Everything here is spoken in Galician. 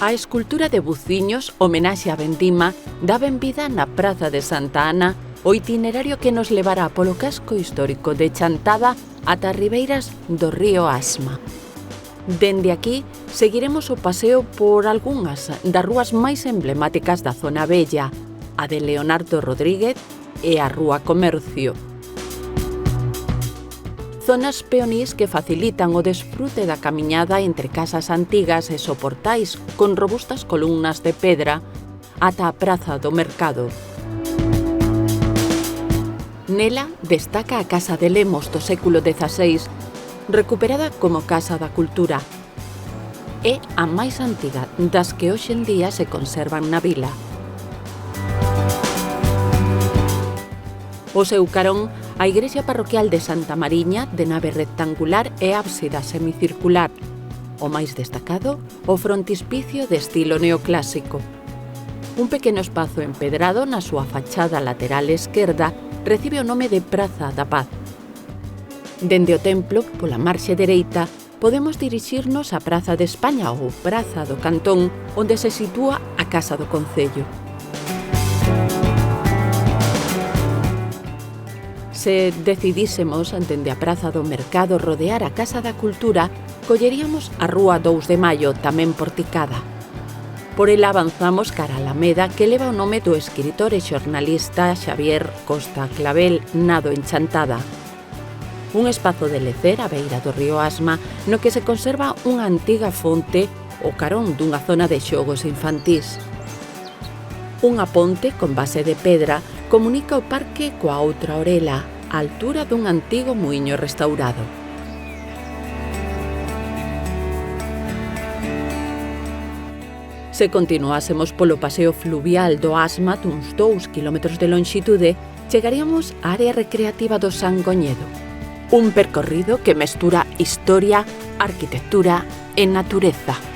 A escultura de Buciños, homenaxe a Vendima, dá benvida na Praza de Santa Ana o itinerario que nos levará polo casco histórico de Chantada ata as ribeiras do río Asma. Dende aquí, seguiremos o paseo por algunhas das rúas máis emblemáticas da zona vella, a de Leonardo Rodríguez e a Rúa Comercio. Zonas peonís que facilitan o desfrute da camiñada entre casas antigas e soportais con robustas columnas de pedra ata a Praza do Mercado. Nela destaca a Casa de Lemos do século XVI, recuperada como Casa da Cultura. É a máis antiga das que hoxe en día se conservan na vila. O seu carón, a igrexa parroquial de Santa Mariña, de nave rectangular e ábsida semicircular. O máis destacado, o frontispicio de estilo neoclásico. Un pequeno espazo empedrado na súa fachada lateral esquerda recibe o nome de Praza da Paz. Dende o templo, pola marxe dereita, podemos dirixirnos á Praza de España ou Praza do Cantón, onde se sitúa a Casa do Concello. Se decidísemos, dende a Praza do Mercado, rodear a Casa da Cultura, colleríamos a Rúa 2 de Maio, tamén porticada. Por ela avanzamos cara a Alameda, que leva o nome do escritor e xornalista Xavier Costa Clavel, nado en Chantada. Un espazo de lecer á beira do río Asma, no que se conserva unha antiga fonte o carón dunha zona de xogos infantís. Unha ponte con base de pedra comunica o parque coa outra orela, á altura dun antigo muiño restaurado. Se continuásemos polo paseo fluvial do Asma duns 2 km de lonxitude, chegaríamos á área recreativa do Sangoñedo. Un percorrido que mestura historia, arquitectura e natureza.